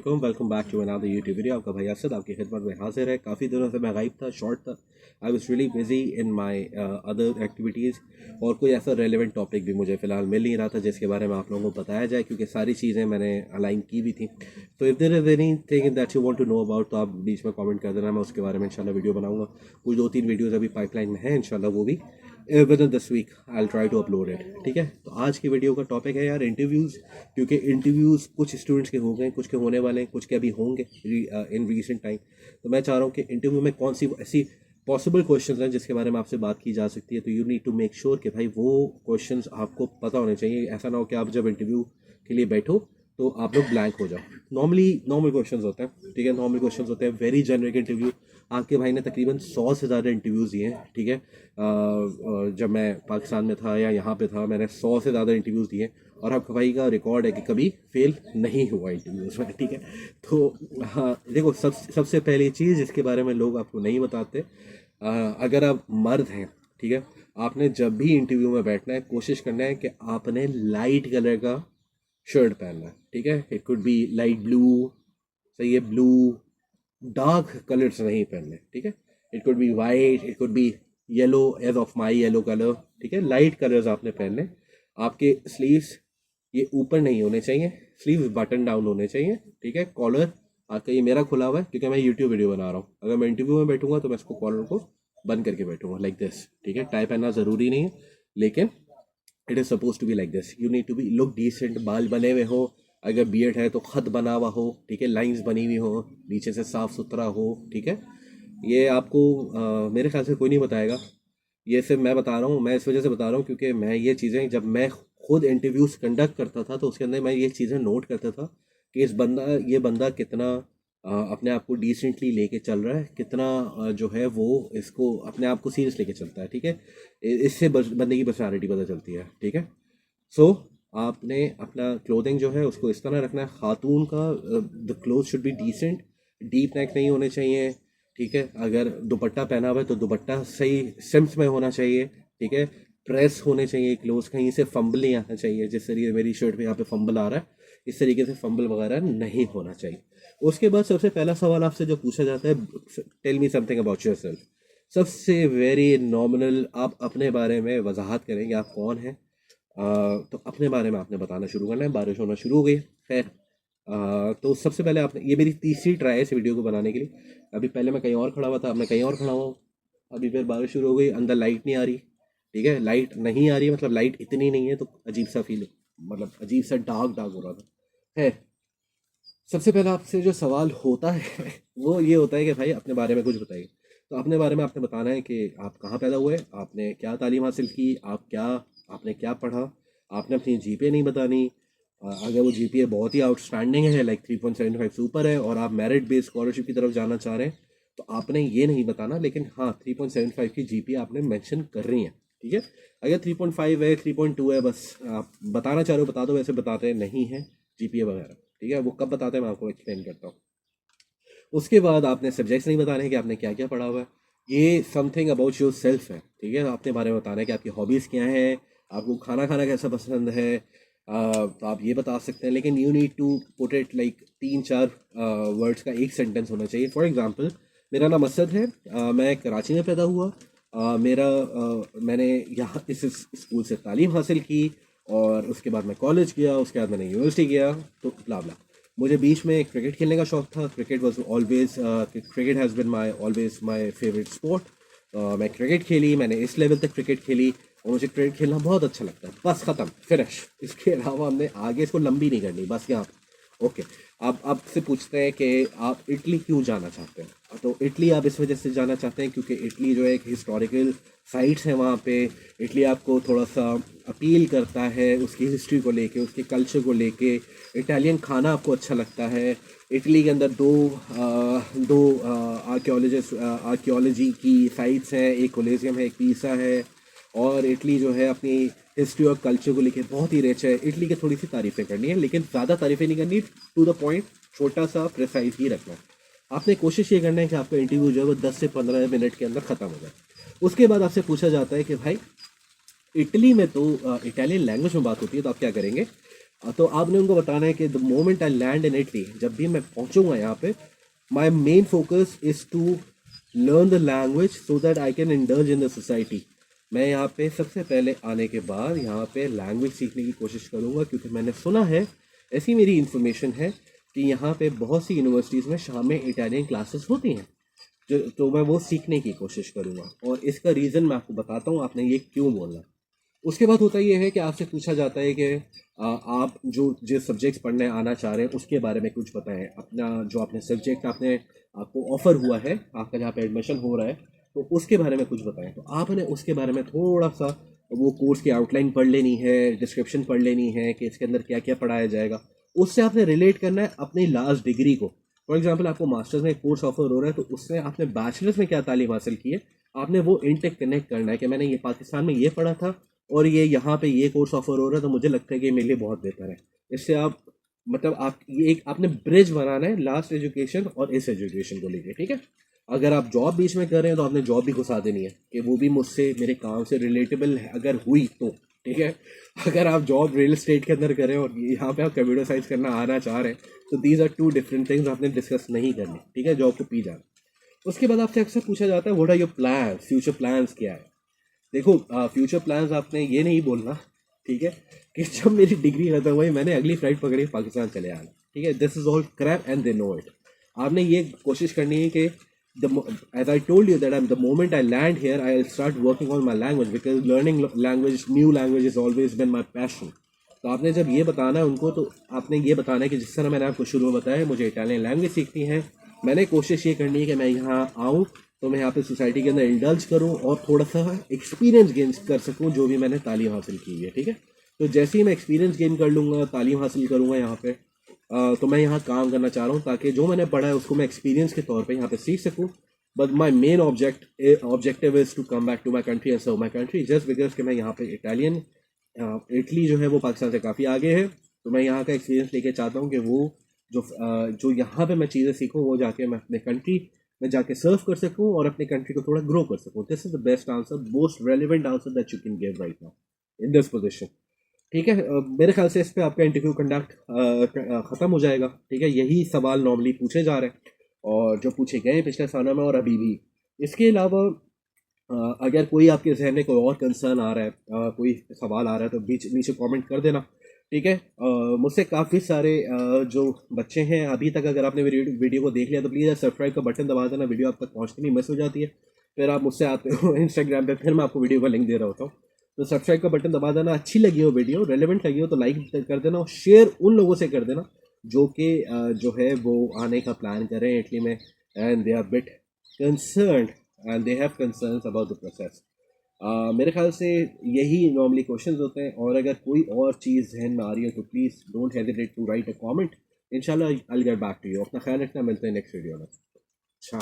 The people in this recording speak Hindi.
वालेकुम, welcome back to another YouTube video. आपका भाई असद आपकी खिदमत में हाजिर है। काफ़ी दिनों से मैं गायब था, शॉर्ट था। I was really busy in my other activities और कोई ऐसा रेलेवेंट टॉपिक भी मुझे फ़िलहाल मिल नहीं रहा था जिसके बारे में आप लोगों को बताया जाए, क्योंकि सारी चीज़ें मैंने अलाइन की भी थी। तो if there is anything that you want to know about, तो आप बीच में कमेंट कर देना, मैं उसके बारे में इंशाल्लाह वीडियो बनाऊँगा। कुछ 2-3 वीडियोज़ अभी पाइपलाइन में हैं, इंशाल्लाह वो भी with in this week I will try to upload it. ठीक है, तो आज की वीडियो का टॉपिक है यार इंटरव्यूज़, क्योंकि इंटरव्यूज़ कुछ स्टूडेंट्स के हो गए, कुछ के होने वाले हैं, कुछ के अभी होंगे इन रीसेंट टाइम। तो मैं चाह रहा हूँ कि इंटरव्यू में कौन सी ऐसी पॉसिबल क्वेश्चंस हैं जिसके बारे में आपसे बात की जा सकती है। तो you need to make sure कि भाई वो क्वेश्चंस आपको पता होने चाहिए। ऐसा ना हो कि आप जब इंटरव्यू के लिए बैठो तो आप लोग ब्लैंक हो जाओ। नॉर्मल क्वेश्चंस होते हैं, ठीक है, नॉर्मल क्वेश्चंस होते हैं, वेरी जेनरिक इंटरव्यू। आपके भाई ने तकरीबन 100 से ज़्यादा इंटरव्यूज़ दिए हैं, ठीक है। जब मैं पाकिस्तान में था या यहाँ पे था, मैंने 100 से ज़्यादा इंटरव्यूज़ दिए और आपका भाई का रिकॉर्ड है कि कभी फेल नहीं हुआ इंटरव्यूज़ में, ठीक है। तो हाँ देखो, सबसे पहली चीज़ जिसके बारे में लोग आपको नहीं बताते, अगर आप मर्द हैं, ठीक है, आपने जब भी इंटरव्यू में बैठना है कोशिश करना है कि आपने लाइट कलर का शर्ट पहनना है, ठीक है। It could be light blue, सही है, ब्लू, डार्क कलर्स नहीं पहनने, ठीक है। It could be white, it could be yellow as of my yellow colour, ठीक है। लाइट कलर्स आपने पहनने। आपके स्लीव्स ये ऊपर नहीं होने चाहिए, स्लीव्स बटन डाउन होने चाहिए, ठीक है। कॉलर आपका ये मेरा खुला हुआ है क्योंकि मैं यूट्यूब वीडियो बना रहा हूँ। अगर मैं इंटरव्यू में बैठूंगा तो मैं इसको कॉलर को बंद करके बैठूंगा लाइक दिस, ठीक है। टाई पहनना ज़रूरी नहीं है, लेकिन it is suppose to be like this. You need to be look decent, बाल बने हुए हो, अगर बियर्ड है तो खत बना हुआ हो, ठीक है, लाइंस बनी हुई हो, नीचे से साफ सुथरा हो, ठीक है। ये आपको मेरे ख्याल से कोई नहीं बताएगा, ये सिर्फ मैं बता रहा हूँ। मैं इस वजह से बता रहा हूँ क्योंकि मैं ये चीज़ें जब मैं खुद इंटरव्यूज़ कंडक्ट करता था तो उसके अंदर मैं ये चीज़ें नोट करता था कि ये बंदा कितना अपने आप को डिसेंटली लेके चल रहा है, कितना जो है वो इसको अपने आप को सीरियस लेके चलता है, ठीक है। इससे बंदे की पर्सनालिटी पता चलती है, ठीक है। सो आपने अपना क्लोथिंग जो है उसको इस तरह रखना है। खातून का the cloth should be decent, deep neck नहीं होने चाहिए, ठीक है। अगर दुपट्टा पहना हुआ है तो दुपट्टा सही सिम्स में होना चाहिए, ठीक है। प्रेस होने चाहिए क्लोथ, कहीं से फंबल नहीं आना चाहिए। जिस तरीके मेरी शर्ट पे यहाँ पे फंबल आ रहा है, इस तरीके से फंबल वगैरह नहीं होना चाहिए। उसके बाद सबसे पहला सवाल आपसे जो पूछा जाता है, tell me something about yourself. सबसे वेरी नॉमिनल, आप अपने बारे में वजाहत करेंगे आप कौन हैं। तो अपने बारे में आपने बताना शुरू करना है। बारिश होना शुरू हो गई, खैर। तो सबसे पहले आपने, ये मेरी तीसरी ट्राई है इस वीडियो को बनाने के लिए। अभी पहले मैं कहीं और खड़ा हुआ था, अब मैं कहीं और खड़ा हुआ हूँ। अभी फिर बारिश शुरू हो गई, अंदर लाइट नहीं आ रही, ठीक है। लाइट नहीं आ रही मतलब लाइट इतनी नहीं है, तो अजीब सा फील, मतलब अजीब सा डार्क डार्क हो रहा था। है, सबसे पहला आपसे जो सवाल होता है वो ये होता है कि भाई अपने बारे में कुछ बताइए। तो अपने बारे में आपने बताना है कि आप कहाँ पैदा हुए, आपने क्या तालीम हासिल की, आपने क्या पढ़ा। आपने अपनी जीपीए नहीं बतानी। अगर वो जीपीए बहुत ही आउटस्टैंडिंग है, लाइक 3.75 से ऊपर है और आप मेरिट बेस्ड स्कॉलरशिप की तरफ जाना चाह रहे हैं, तो आपने ये नहीं बताना। लेकिन हाँ, 3.75 की जीपीए आपने मेंशन कर रही है, ठीक है। अगर 3.5 है, 3.2 है, बस आप बताना चाह रहे हो बता दो, वैसे बताते नहीं हैं जीपीए वगैरह, ठीक है। वो कब बताते हैं मैं आपको एक्सप्लेन करता हूँ। उसके बाद आपने सब्जेक्ट्स नहीं बताने कि आपने क्या क्या पढ़ा हुआ है। ये समथिंग अबाउट योर सेल्फ है, ठीक है। अपने बारे में बताना है कि आपकी हॉबीज़ क्या हैं, आपको खाना खाना कैसा पसंद है। तो आप ये बता सकते हैं, लेकिन you need to put it like 3-4 words का एक सेंटेंस होना चाहिए। फॉर एग्जांपल, मेरा नाम असद है, मैं कराची में पैदा हुआ, मैंने यहाँ इस स्कूल से तालीम हासिल की और उसके बाद मैं कॉलेज किया, उसके बाद मैंने यूनिवर्सिटी किया, तो ब्ला ब्ला। मुझे बीच में क्रिकेट खेलने का शौक था। Cricket has been my always my favourite sport. मैं क्रिकेट खेली, मैंने इस लेवल तक क्रिकेट खेली और मुझे क्रिकेट खेलना बहुत अच्छा लगता है। बस ख़त्म, फिनिश। इसके अलावा हमने आगे इसको लंबी नहीं करनी, बस यहाँ ओके। अब आपसे पूछते हैं कि आप इटली क्यों जाना चाहते हैं। तो इटली आप इस वजह से जाना चाहते हैं क्योंकि इटली जो है एक हिस्टोरिकल साइट्स है वहाँ पे। इटली आपको थोड़ा सा अपील करता है उसकी हिस्ट्री को लेके, उसके कल्चर को लेके। इटालियन खाना आपको अच्छा लगता है। इटली के अंदर दो आर्कियोलॉजी की साइट्स हैं, एक कोलेजियम है, एक पीसा है। और इटली जो है अपनी हिस्ट्री और कल्चर को लेके बहुत ही रिच है। इटली की थोड़ी सी तारीफ़ें करनी है, लेकिन ज़्यादा तारीफ़ें नहीं करनी, टू द पॉइंट, छोटा सा प्रिसाइज ही रखना है। आपने कोशिश ये करना है कि आपका इंटरव्यू जो है वो 10 से 15 मिनट के अंदर ख़त्म हो जाए। उसके बाद आपसे पूछा जाता है कि भाई इटली में तो इटालियन लैंग्वेज में बात होती है, तो आप क्या करेंगे। तो आपने उनको बताना है कि the moment I land in Italy, जब भी मैं पहुंचूंगा यहाँ पे, my main focus is to learn the language so that I can indulge in the society. मैं यहाँ पे सबसे पहले आने के बाद यहाँ पे लैंग्वेज सीखने की कोशिश करूँगा, क्योंकि मैंने सुना है, ऐसी मेरी इन्फॉर्मेशन है कि यहाँ पे बहुत सी यूनिवर्सिटीज़ में शाम में इटालियन क्लासेस होती हैं, जो तो मैं वो सीखने की कोशिश करूँगा। और इसका रीज़न मैं आपको बताता हूँ, आपने ये क्यों बोलना। उसके बाद होता ये है कि आपसे पूछा जाता है कि आप जो जिस सब्जेक्ट्स पढ़ने आना चाह रहे हैं उसके बारे में कुछ बताएं। अपना जो आपने सब्जेक्ट आपने आपको ऑफ़र हुआ है, आपका जहाँ पे एडमिशन हो रहा है, तो उसके बारे में कुछ बताएं। तो आपने उसके बारे में थोड़ा सा वो कोर्स की आउटलाइन पढ़ लेनी है, डिस्क्रिप्शन पढ़ लेनी है कि इसके अंदर क्या क्या पढ़ाया जाएगा। उससे आपने रिलेट करना है अपनी लास्ट डिग्री को। फॉर एग्जाम्पल आपको मास्टर्स में कोर्स ऑफर हो रहा है, तो उसमें आपने बैचलर्स में क्या तालीम हासिल की है, आपने वो इंटेक कनेक्ट करना है कि मैंने ये पाकिस्तान में ये पढ़ा था और ये यहाँ पे ये कोर्स ऑफर हो रहा है, तो मुझे लगता है कि ये मेरे लिए बहुत बेहतर है। इससे आप मतलब आप ये एक आपने ब्रिज बनाना है लास्ट एजुकेशन और इस एजुकेशन को लेके, ठीक है। अगर आप जॉब बीच में कर रहे हैं तो आपने जॉब भी घुसा देनी है कि वो भी मुझसे मेरे काम से रिलेटेबल अगर हुई तो, ठीक है। अगर आप जॉब रियल एस्टेट के अंदर कर रहे हैं और यहाँ पे आप कंप्यूटर साइंस करना आना चाह रहे हैं, तो these are two different things, आपने डिस्कस नहीं करनी, ठीक है। जॉब को पी जाना। उसके बाद आपसे अक्सर पूछा जाता है what are your plan, future plans क्या है। देखो, फ्यूचर प्लान्स आपने ये नहीं बोलना, ठीक है, कि जब मेरी डिग्री खत्म हुई मैंने अगली फ्लाइट पकड़ी पाकिस्तान चले आना, ठीक है। This is all crap and they know it. आपने ये कोशिश करनी है कि as I told you that the moment I land here, I'll start working on my language because learning language, new language has always been my passion. तो आपने जब ये बताना है उनको, तो आपने ये बताना है कि जिस तरह मैंने आपको शुरू में बताया मुझे इटालियन लैंग्वेज सीखनी है, मैंने कोशिश ये करनी है कि मैं यहाँ आऊँ तो मैं यहाँ पे सोसाइटी के अंदर इंडल्ज करूँ और थोड़ा सा एक्सपीरियंस गेन कर सकूँ जो भी मैंने तालीम हासिल की है, ठीक है। तो जैसे ही मैं एक्सपीरियंस गेन कर लूँगा, तालीम हासिल करूँगा यहाँ पे, तो मैं यहाँ काम करना चाह रहा हूँ ताकि जो मैंने पढ़ा है उसको मैं एक्सपीरियंस के तौर पे यहाँ पे सीख सकूँ। But my main objective is to come back to my country and serve my country, just because कि मैं यहाँ पे इटालियन, इटली जो है वो पाकिस्तान से काफ़ी आगे है, तो मैं यहाँ का एक्सपीरियंस लेके चाहता हूँ कि वो जो यहाँ पे मैं चीज़ें सीखूँ वो जाके मैं अपने कंट्री में जाके सर्व कर सकूँ और अपने कंट्री को थोड़ा ग्रो कर सकूँ। This is the best answer, most relevant answer that you can give right now in this position, ठीक है। मेरे ख्याल से इस पे आपका इंटरव्यू कंडक्ट ख़त्म हो जाएगा, ठीक है। यही सवाल नॉर्मली पूछे जा रहे हैं और जो पूछे गए पिछले सालों में और अभी भी। इसके अलावा अगर कोई आपके जहन में कोई और कंसर्न आ रहा है, कोई सवाल आ रहा है, तो बीच नीचे कमेंट कर देना, ठीक है। मुझसे काफ़ी सारे जो बच्चे हैं अभी तक, अगर आपने वीडियो को देख लिया तो प्लीज़ सब्सक्राइब का बटन दबा देना, वीडियो आप तक पहुँचती नहीं मिस हो जाती है। फिर आप मुझसे आते हो इंस्टाग्राम पे, फिर मैं आपको वीडियो का लिंक दे रहा होता हूँ। तो सब्सक्राइब का बटन दबा देना, अच्छी लगी हो वीडियो, रेलेवेंट लगी हो तो लाइक कर देना और शेयर उन लोगों से कर देना जो कि जो है वो आने का प्लान कर रहे हैं इटली में, and they are bit concerned and they have concerns about the process. मेरे ख्याल से यही नॉर्मली क्वेश्चंस होते हैं, और अगर कोई और चीज़ जहन में आ रही है तो please don't hesitate to write a comment. इंशाल्लाह I will get back to you. अपना ख्याल रखना, मिलते हैं नेक्स्ट वीडियो में। अच्छा।